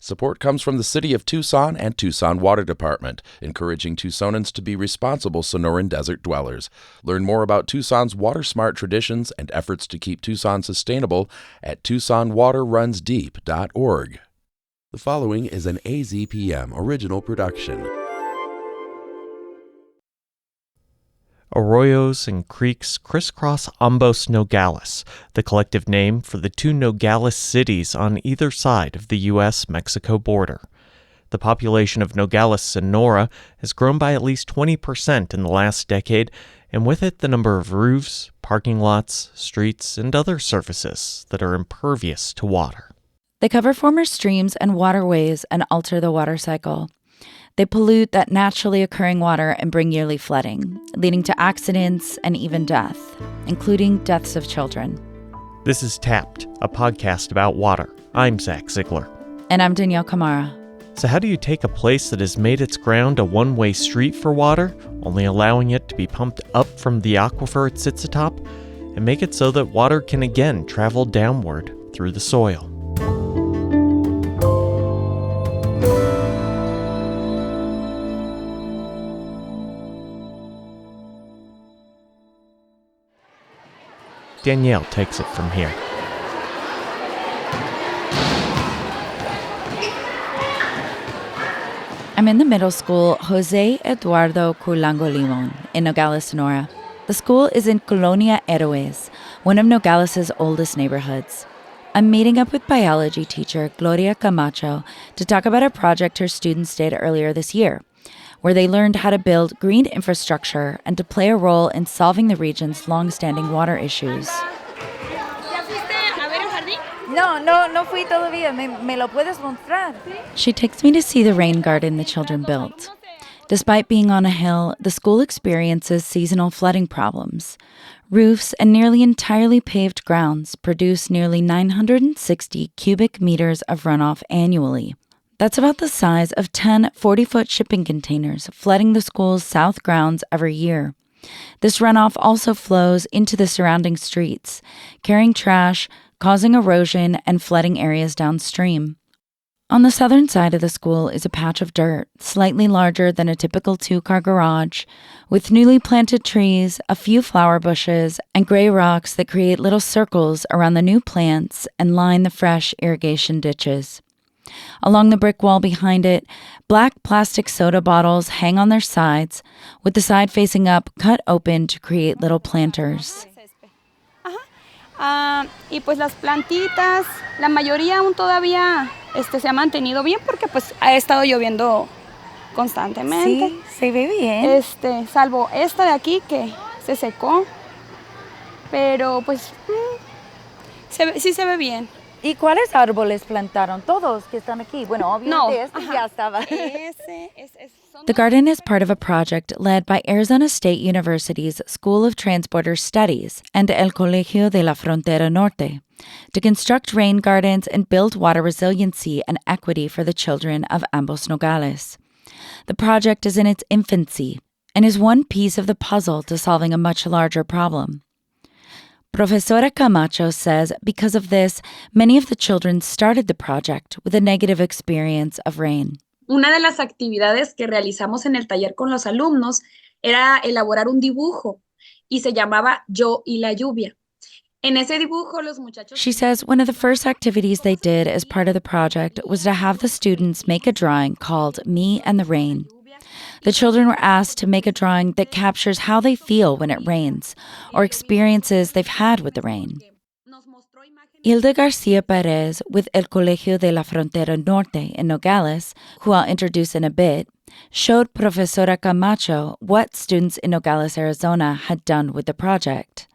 Support comes from the City of Tucson and Tucson Water Department, encouraging Tucsonans to be responsible Sonoran desert dwellers. Learn more about Tucson's water-smart traditions and efforts to keep Tucson sustainable at TucsonWaterRunsDeep.org. The following is an AZPM original production. Arroyos and creeks crisscross ambos Nogales, the collective name for the two Nogales cities on either side of the U.S.-Mexico border. The population of Nogales, Sonora, has grown by at least 20% in the last decade, and with it the number of roofs, parking lots, streets, and other surfaces that are impervious to water. They cover former streams and waterways and alter the water cycle. They pollute that naturally occurring water and bring yearly flooding, leading to accidents and even death, including deaths of children. This is Tapped, a podcast about water. I'm Zach Ziegler. And I'm Danielle Camara. So how do you take a place that has made its ground a one-way street for water, only allowing it to be pumped up from the aquifer it sits atop, and make it so that water can again travel downward through the soil? Danielle takes it from here. I'm in the middle school Jose Eduardo Culango Limon in Nogales, Sonora. The school is in Colonia Arroyos, one of Nogales' oldest neighborhoods. I'm meeting up with biology teacher Gloria Camacho to talk about a project her students did earlier this year, where they learned how to build green infrastructure and to play a role in solving the region's long-standing water issues. No fui todavía. ¿Me lo puedes mostrar? She takes me to see the rain garden the children built. Despite being on a hill, the school experiences seasonal flooding problems. Roofs and nearly entirely paved grounds produce nearly 960 cubic meters of runoff annually. That's about the size of 10 40-foot shipping containers flooding the school's south grounds every year. This runoff also flows into the surrounding streets, carrying trash, causing erosion and flooding areas downstream. On the southern side of the school is a patch of dirt, slightly larger than a typical two-car garage, with newly planted trees, a few flower bushes, and gray rocks that create little circles around the new plants and line the fresh irrigation ditches. Along the brick wall behind it, black plastic soda bottles hang on their sides, with the side facing up cut open to create little planters. Y pues las plantitas, la mayoría aún todavía se ha mantenido bien porque pues ha estado lloviendo constantemente. Sí, se ve bien. Salvo esta de aquí que se secó, pero pues sí se ve bien. ¿Y cuáles árboles plantaron? Todos que están aquí. Bueno, obviamente No, ya estaba. The garden is part of a project led by Arizona State University's School of Transporter Studies and El Colegio de la Frontera Norte to construct rain gardens and build water resiliency and equity for the children of ambos Nogales. The project is in its infancy and is one piece of the puzzle to solving a much larger problem. Profesora Camacho says because of this, many of the children started the project with a negative experience of rain. Una de las actividades que realizamos en el taller con los alumnos era elaborar un dibujo y se llamaba Yo y la lluvia. En ese dibujo los muchachos... She says one of the first activities they did as part of the project was to have the students make a drawing called Me and the Rain. The children were asked to make a drawing that captures how they feel when it rains or experiences they've had with the rain. Hilda Garcia Perez with El Colegio de la Frontera Norte in Nogales, who I'll introduce in a bit, showed Profesora Camacho what students in Nogales, Arizona had done with the project.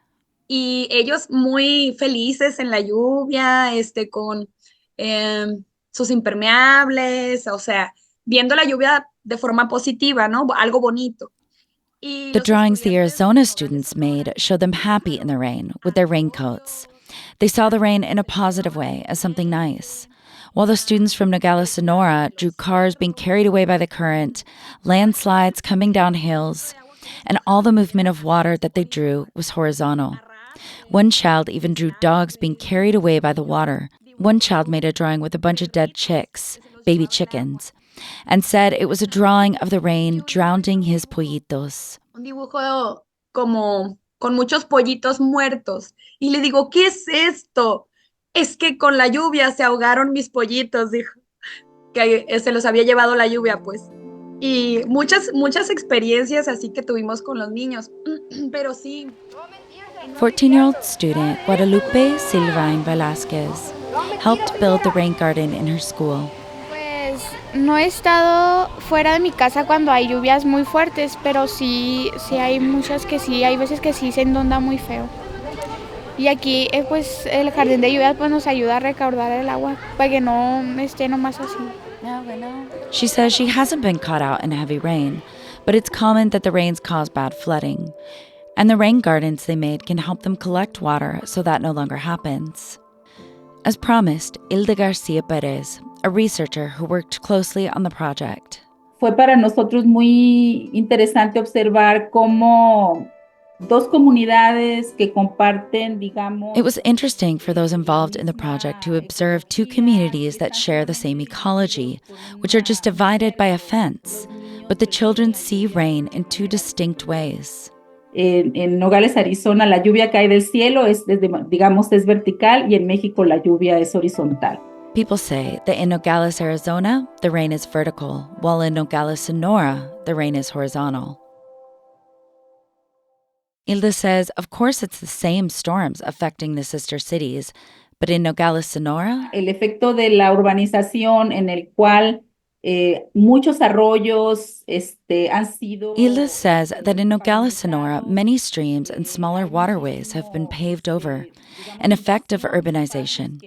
Y ellos muy felices en la lluvia, con sus impermeables, o sea, viendo la lluvia de forma positiva, ¿no? Algo bonito. The drawings the Arizona students made showed them happy in the rain with their raincoats. They saw the rain in a positive way as something nice, while the students from Nogales, Sonora drew cars being carried away by the current, landslides coming down hills, and all the movement of water that they drew was horizontal. One child even drew dogs being carried away by the water. One child made a drawing with a bunch of dead chicks. baby chickens, and said it was a drawing of the rain drowning his pollitos. Un dibujo como con muchos pollitos muertos. Y le digo, ¿qué es esto? Es que con la lluvia se ahogaron mis pollitos, dijo, que se los había llevado la lluvia, pues. Y muchas experiencias así que tuvimos con los niños. Pero sí. 14-year-old student Guadalupe Silvain Velasquez helped build the rain garden in her school. Pues no he estado fuera de mi casa cuando hay lluvias muy fuertes, pero sí hay muchas que sí, hay veces que sí se inunda muy feo. Y aquí pues el jardín de lluvias pues nos ayuda a recaudar el agua para que no esté nomás así. She says she hasn't been caught out in heavy rain, but it's common that the rains cause bad flooding. And the rain gardens they made can help them collect water so that no longer happens. As promised, Hilda Garcia Perez, a researcher who worked closely on the project. Fue para nosotros muy interesante observar cómo dos comunidades que comparten, digamos... It was interesting for those involved in the project to observe two communities that share the same ecology, which are just divided by a fence, but the children see rain in two distinct ways. En Nogales, Arizona, la lluvia cae del cielo, es vertical, y en México la lluvia es horizontal. People say that in Nogales, Arizona, the rain is vertical, while in Nogales, Sonora, the rain is horizontal. Hilda says, of course, it's the same storms affecting the sister cities, but in Nogales, Sonora, el efecto de la urbanización en el cual muchos arroyos han sido... Hilda says that in Nogales, Sonora, many streams and smaller waterways have been paved over, an effect of urbanization.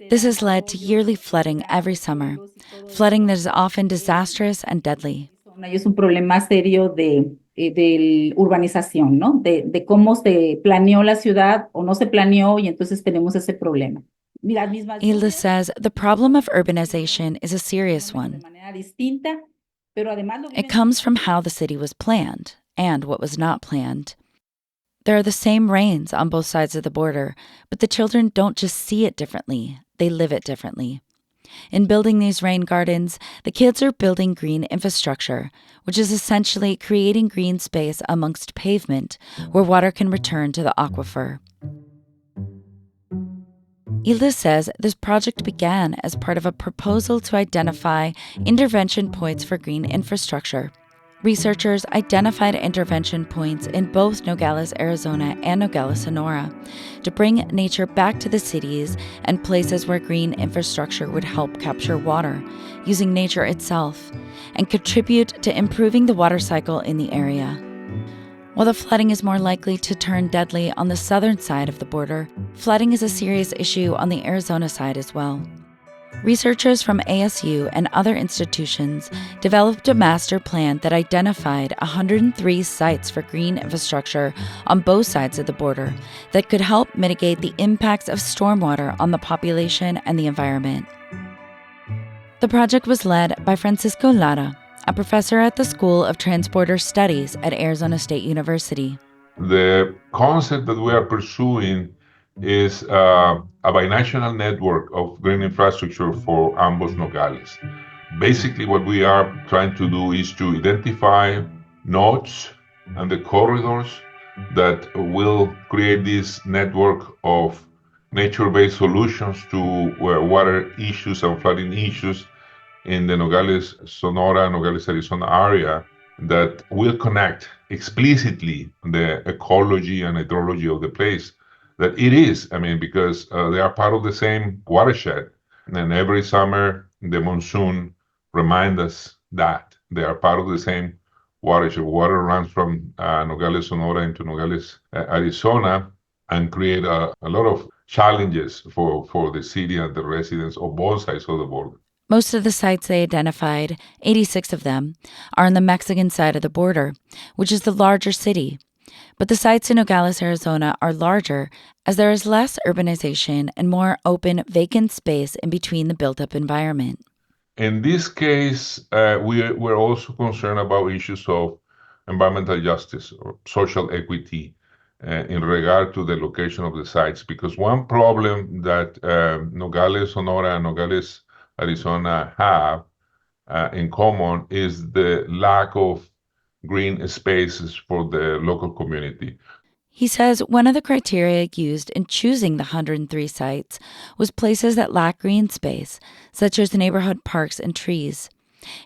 This has led to yearly flooding every summer, flooding that is often disastrous and deadly. Es un problema serio de urbanización, ¿no? De cómo se planeó la ciudad o no se planeó y entonces tenemos ese problema. Hilda says the problem of urbanization is a serious one. It comes from how the city was planned and what was not planned. There are the same rains on both sides of the border, but the children don't just see it differently, they live it differently. In building these rain gardens, the kids are building green infrastructure, which is essentially creating green space amongst pavement where water can return to the aquifer. Hilda says this project began as part of a proposal to identify intervention points for green infrastructure. Researchers identified intervention points in both Nogales, Arizona and Nogales, Sonora to bring nature back to the cities and places where green infrastructure would help capture water, using nature itself, and contribute to improving the water cycle in the area. While the flooding is more likely to turn deadly on the southern side of the border, flooding is a serious issue on the Arizona side as well. Researchers from ASU and other institutions developed a master plan that identified 103 sites for green infrastructure on both sides of the border that could help mitigate the impacts of stormwater on the population and the environment. The project was led by Francisco Lara, a professor at the School of Transporter Studies at Arizona State University. The concept that we are pursuing is a binational network of green infrastructure for ambos Nogales. Basically, what we are trying to do is to identify nodes and the corridors that will create this network of nature-based solutions to water issues and flooding issues in the Nogales, Sonora, Nogales, Arizona area that will connect explicitly the ecology and hydrology of the place. That it is, because they are part of the same watershed. And every summer, the monsoon reminds us that they are part of the same watershed. Water runs from Nogales, Sonora into Nogales, Arizona, and create a lot of challenges for the city and the residents of both sides of the border. Most of the sites they identified, 86 of them, are on the Mexican side of the border, which is the larger city. But the sites in Nogales, Arizona are larger as there is less urbanization and more open, vacant space in between the built-up environment. In this case, we're also concerned about issues of environmental justice or social equity in regard to the location of the sites. Because one problem that Nogales, Sonora, and Nogales, Arizona have in common is the lack of green spaces for the local community. He says one of the criteria used in choosing the 103 sites was places that lack green space, such as neighborhood parks and trees.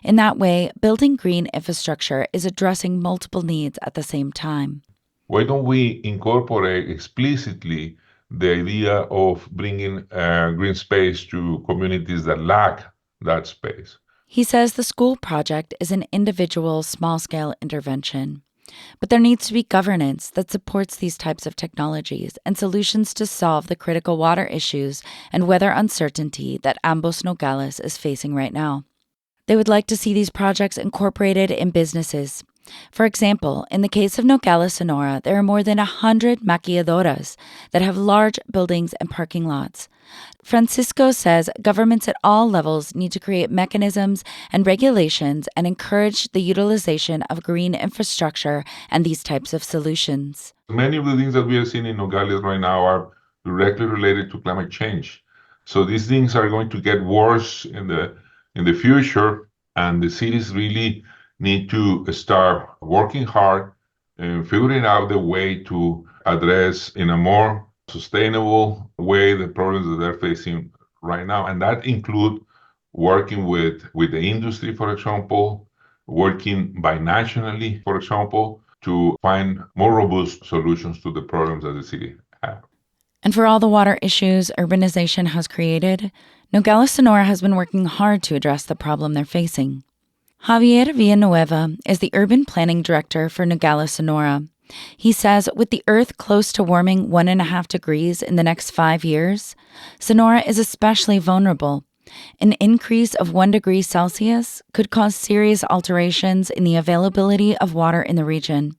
In that way, building green infrastructure is addressing multiple needs at the same time. Why don't we incorporate explicitly the idea of bringing green space to communities that lack that space? He says the school project is an individual, small-scale intervention. But there needs to be governance that supports these types of technologies and solutions to solve the critical water issues and weather uncertainty that Ambos Nogales is facing right now. They would like to see these projects incorporated in businesses. For example, in the case of Nogales, Sonora, there are more than 100 maquiladoras that have large buildings and parking lots. Francisco says governments at all levels need to create mechanisms and regulations and encourage the utilization of green infrastructure and these types of solutions. Many of the things that we are seeing in Nogales right now are directly related to climate change. So these things are going to get worse in the future, and the cities really need to start working hard and figuring out the way to address in a more sustainable way the problems that they're facing right now. And that include working with the industry, for example, working binationally, for example, to find more robust solutions to the problems that the city have. And for all the water issues urbanization has created, Nogales, Sonora has been working hard to address the problem they're facing. Javier Villanueva is the urban planning director for Nogales, Sonora. He says with the Earth close to warming 1.5 degrees in the next 5 years, Sonora is especially vulnerable. An increase of 1 degree Celsius could cause serious alterations in the availability of water in the region.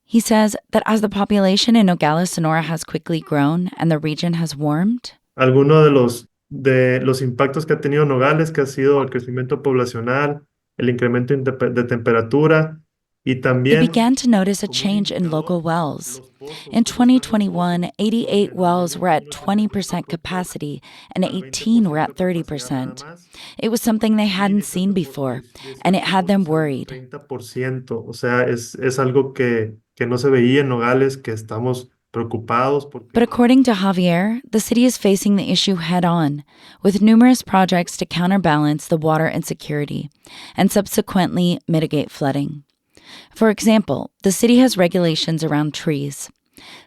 He says that as the population in Nogales, Sonora has quickly grown and the region has warmed, algunos de los impactos que ha tenido Nogales, que ha sido el crecimiento poblacional, el incremento de temperatura, y they también began to notice a change in local wells. In 2021, 88 wells were at 20% capacity and 18 were at 30%. It was something they hadn't seen before, and it had them worried. 30%, o sea, es algo que no se veía en Nogales, que estamos preocupados porque But according to Javier, the city is facing the issue head-on, with numerous projects to counterbalance the water insecurity and subsequently mitigate flooding. For example, the city has regulations around trees.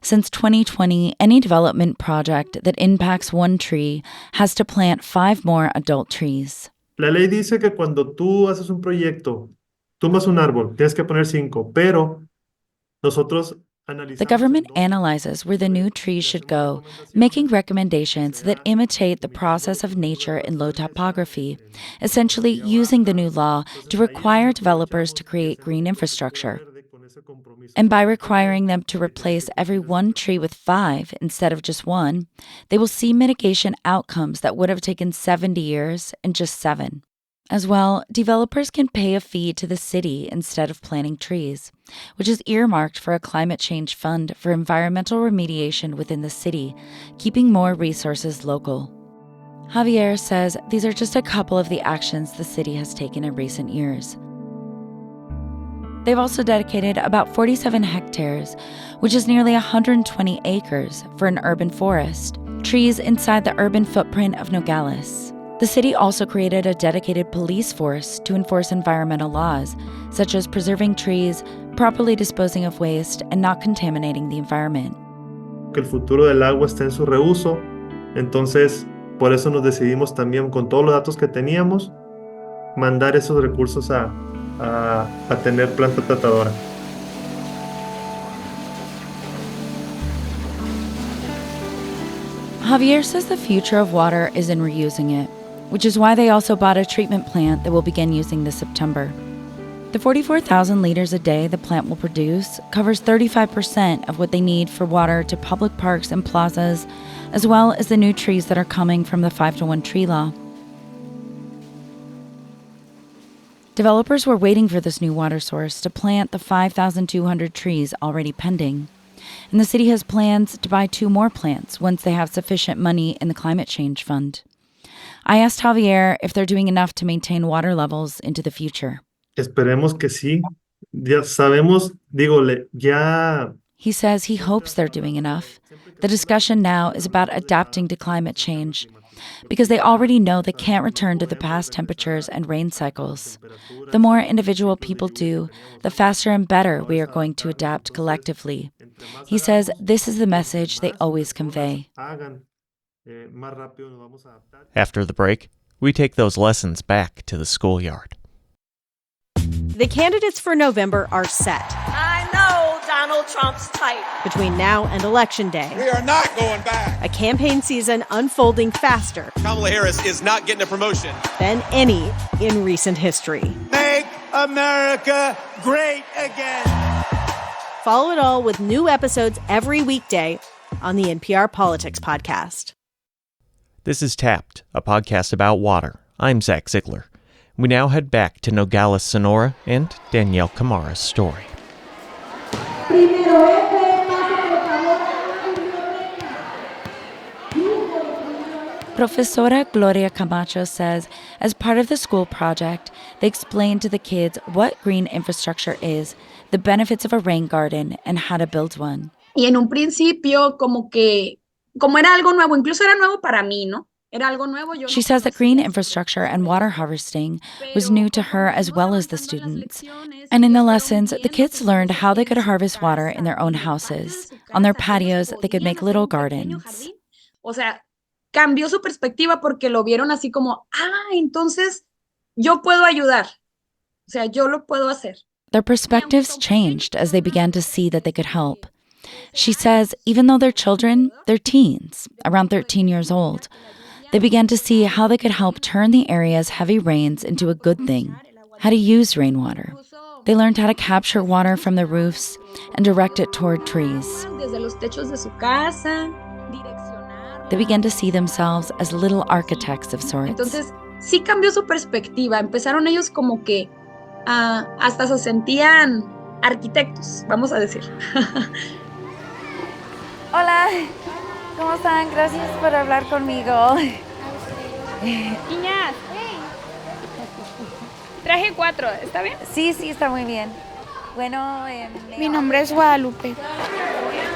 Since 2020, any development project that impacts one tree has to plant 5 more adult trees. la ley dice que cuando tú haces un proyecto, tumbas un árbol, tienes que poner 5, pero nosotros The analizamos government en dónde analyzes where the new trees should go, making recommendations that imitate the process of nature in low topography, essentially using the new law to require developers to create green infrastructure. And by requiring them to replace every 1 tree with 5 instead of just 1, they will see mitigation outcomes that would have taken 70 years in just 7. As well, developers can pay a fee to the city instead of planting trees, which is earmarked for a climate change fund for environmental remediation within the city, keeping more resources local. Javier says these are just a couple of the actions the city has taken in recent years. They've also dedicated about 47 hectares, which is nearly 120 acres, for an urban forest, trees inside the urban footprint of Nogales. The city also created a dedicated police force to enforce environmental laws, such as preserving trees, properly disposing of waste, and not contaminating the environment. que el futuro del agua está en su reuso, entonces por eso nos decidimos también con todos los datos que teníamos mandar esos recursos a tener planta tratadora. Javier says the future of water is in reusing it, which is why they also bought a treatment plant that will begin using this September. The 44,000 liters a day the plant will produce covers 35% of what they need for water to public parks and plazas, as well as the new trees that are coming from the 5-to-1 tree law. Developers were waiting for this new water source to plant the 5,200 trees already pending. And the city has plans to buy 2 more plants once they have sufficient money in the climate change fund. I asked Javier if they're doing enough to maintain water levels into the future. Esperemos que sí. Ya sabemos, ya. He says he hopes they're doing enough. The discussion now is about adapting to climate change, because they already know they can't return to the past temperatures and rain cycles. The more individual people do, the faster and better we are going to adapt collectively. He says this is the message they always convey. After the break, we take those lessons back to the schoolyard. The candidates for November are set. I know Donald Trump's type. Between now and Election Day, we are not going back. A campaign season unfolding faster. Kamala Harris is not getting a promotion Than any in recent history. Make America great again. Follow it all with new episodes every weekday on the NPR Politics Podcast. This is Tapped, a podcast about water. I'm Zach Ziegler. We now head back to Nogales, Sonora, and Danielle Camara's story. Profesora Gloria Camacho says as part of the school project, they explained to the kids what green infrastructure is, the benefits of a rain garden, and how to build one. Y en un principio, como era algo nuevo, incluso era nuevo para mí, ¿no? She says that green infrastructure and water harvesting was new to her as well as the students. And in the lessons, the kids learned how they could harvest water in their own houses. On their patios, they could make little gardens. O sea, cambió su perspectiva porque lo vieron así como, entonces yo puedo ayudar. O sea, yo lo puedo hacer. Their perspectives changed as they began to see that they could help. She says even though they're children, they're teens, around 13 years old. They began to see how they could help turn the area's heavy rains into a good thing, how to use rainwater. They learned how to capture water from the roofs and direct it toward trees. They began to see themselves as little architects of sorts. Entonces, sí cambió su perspectiva. Empezaron ellos como que hasta se sentían arquitectos, vamos a decir. Hola. ¿Cómo están? Gracias por hablar conmigo. Niñas, traje 4, ¿está bien? Sí, está muy bien. Bueno, mi nombre es Guadalupe.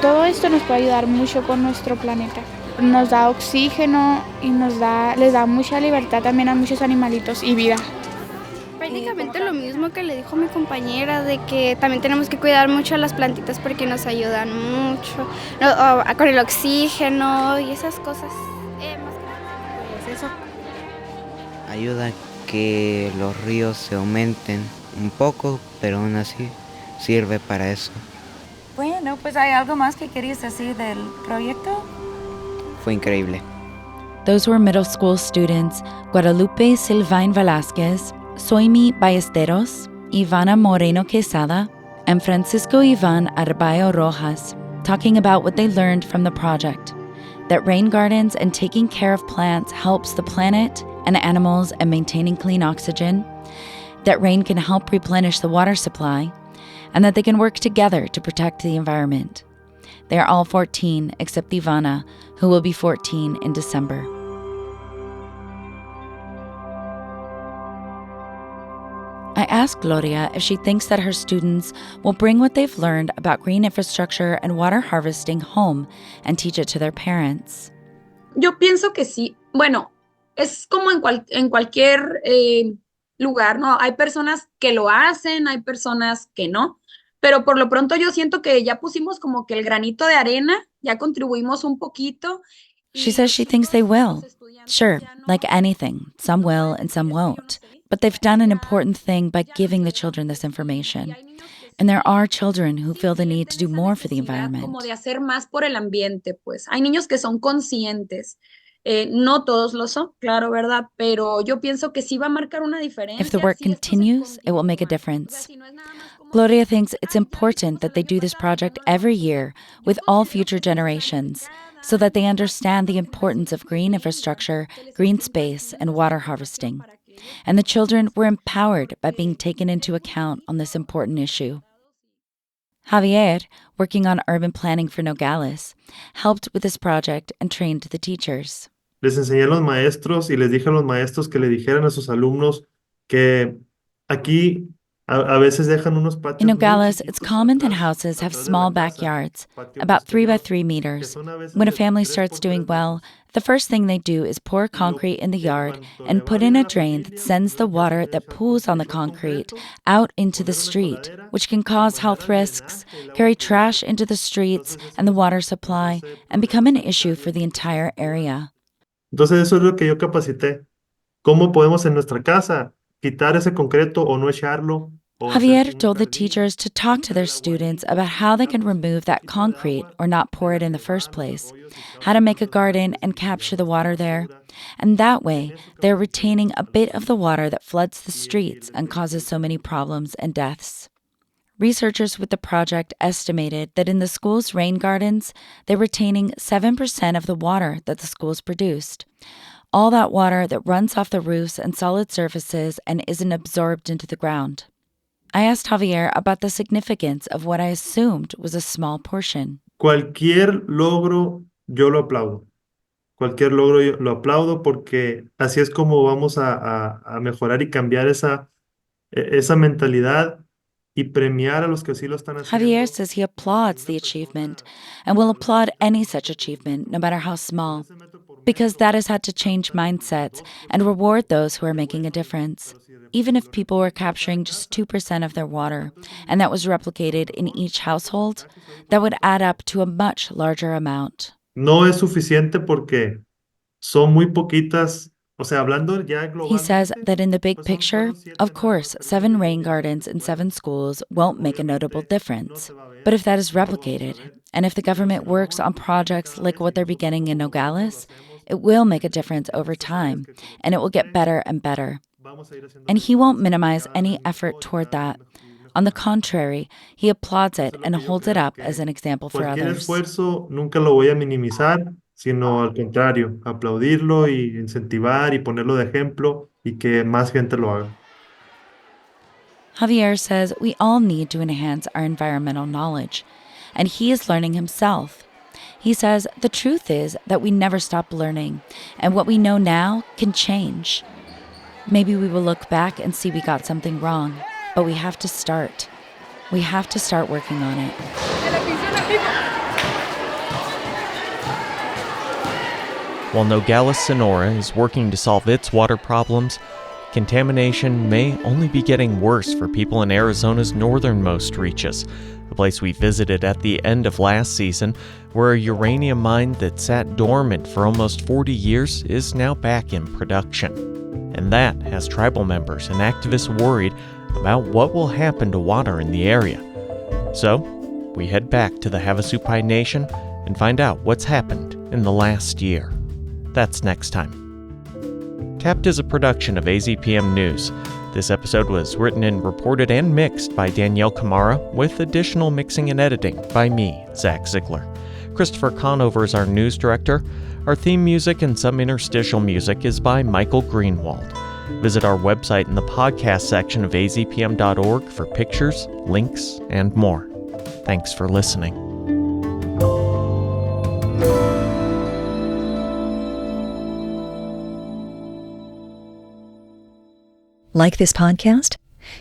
Todo esto nos puede ayudar mucho con nuestro planeta. Nos da oxígeno y les da mucha libertad también a muchos animalitos y vida. Prácticamente lo mismo que le dijo mi compañera, de que también tenemos que cuidar mucho a las plantitas porque nos ayudan mucho con el oxígeno y esas cosas. Es eso. Ayuda a que los ríos se aumenten un poco, pero aún así sirve para eso. Bueno, pues ¿hay algo más que querías decir del proyecto? Fue increíble. Those were middle school students Guadalupe Silvain Velázquez, Soimi Ballesteros, Ivana Moreno Quesada, and Francisco Ivan Arroyo Rojas, talking about what they learned from the project, that rain gardens and taking care of plants helps the planet and animals and maintaining clean oxygen, that rain can help replenish the water supply, and that they can work together to protect the environment. They are all 14 except Ivana, who will be 14 in December. I asked Gloria if she thinks that her students will bring what they've learned about green infrastructure and water harvesting home and teach it to their parents. Yo pienso que sí. Bueno, es como en cualquier lugar, ¿no? Hay personas que lo hacen, hay personas que no, pero por lo pronto yo siento que ya pusimos como que el granito de arena, ya contribuimos un poquito. She says she thinks they will. Sure, like anything, some will and some won't. But they've done an important thing by giving the children this information. And there are children who feel the need to do more for the environment. Como de hacer más por el ambiente, pues. Hay niños que son conscientes. No todos lo son, claro, ¿verdad? Pero yo pienso que sí va a marcar una diferencia. If the work continues, it will make a difference. Gloria thinks it's important that they do this project every year with all future generations so that they understand the importance of green infrastructure, green space, and water harvesting. And the children were empowered by being taken into account on this important issue. Javier, working on urban planning for Nogales, helped with this project and trained the teachers. les enseñé a los maestros y les dije a los maestros que le dijeran a sus alumnos que aquí a veces dejan unos In patios muy Nogales, it's chiquitos common that atrás, houses have atrás de la small casa, backyards, patio about 3 by posterior, 3 que meters. son a veces When a de family 3 starts por 3 doing well, metros. the first thing they do is pour Y lo concrete in the que en yard cuanto le and va put in bien a a la drain that familia, lo sends the primero que hacen water es that echar pools on the echar concrete concreto, out into the poner una street, coladera which can y cause mandar health al risks, drenaje el agua carry que viene trash de into aquí. the streets Entonces and the eso water supply, produce and become problemas an issue for sanitarios the porque se entire evapora. area. Entonces eso es lo que yo capacité. ¿Cómo podemos en nuestra casa quitar ese concreto o no echarlo o hacer Javier un told the jardín, teachers to talk to quitar their el agua students ahí, about how they can darnos remove un that poquito de concrete agua or not de pour it la in the que va first a los place, arroyos y how to causa make a tantos garden muertes and y capture the tirarnos a la water there, basura. and that Y en way eso they're capacité yo retaining a a los bit of the alumnos. water that floods the Y streets les and dije que causes so many hicieran eso. problems and deaths. Researchers with the project estimated that in the school's rain gardens, they're retaining 7% of the water that the schools produced. All that water that runs off the roofs and solid surfaces and isn't absorbed into the ground. I asked Javier about the significance of what I assumed was a small portion. Cualquier logro yo lo aplaudo. Cualquier logro yo lo aplaudo porque así es como vamos a mejorar y cambiar esa mentalidad y premiar a los que sí lo están Javier haciendo. says he applauds the achievement and will applaud any such achievement, no matter how small, because that has had to change mindsets and reward those who are making a difference. Even if people were capturing just 2% of their water, and that was replicated in each household, that would add up to a much larger amount. No es suficiente porque son muy poquitas, o sea, hablando ya He says globalmente, that in the big pues son picture, solo 7 of nada más course, alumnos 7 del rain gobierno de la gardens in 7 escuela. schools won't make a notable Obviamente no difference. se va a ver, But if that is no lo vamos a replicated, ver. and if the Pero si government lo works vamos on replicando projects cada like vez y what they're nosotros beginning in como gobierno lo Nogales, hacemos it will make a en difference over estos años time, que and it will get tengo, better and better. vamos a ir haciendo And la he won't diferencia minimize cada any vez effort mejor y toward cada vez that. ir On the mejorando. contrary, he applauds it Eso es lo and que yo holds it creo, up as an que example for cualquier others. esfuerzo nunca lo voy a minimizar, sino al contrario, aplaudirlo y incentivar y ponerlo de ejemplo y que más gente lo haga. Javier says we all need to enhance our environmental knowledge, and he is learning himself. He says the truth is that we never stop learning, and what we know now can change. Maybe we will look back and see we got something wrong, but we have to start. We have to start working on it. While Nogales, Sonora is working to solve its water problems, contamination may only be getting worse for people in Arizona's northernmost reaches, a place we visited at the end of last season, where a uranium mine that sat dormant for almost 40 years is now back in production. And that has tribal members and activists worried about what will happen to water in the area. So, we head back to the Havasupai Nation and find out what's happened in the last year. That's next time. Tapped is a production of AZPM News. This episode was written and reported and mixed by Danielle Kamara, with additional mixing and editing by me, Zach Ziegler. Christopher Conover is our news director. Our theme music and some interstitial music is by Michael Greenwald. Visit our website in the podcast section of azpm.org for pictures, links, and more. Thanks for listening. Like this podcast?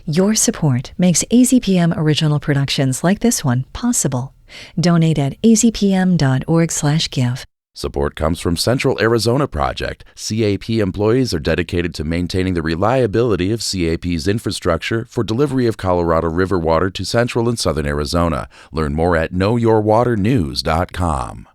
Your support makes AZPM original productions like this one possible. Donate at azpm.org/give. Support comes from Central Arizona Project. CAP employees are dedicated to maintaining the reliability of CAP's infrastructure for delivery of Colorado River water to central and southern Arizona. Learn more at knowyourwaternews.com.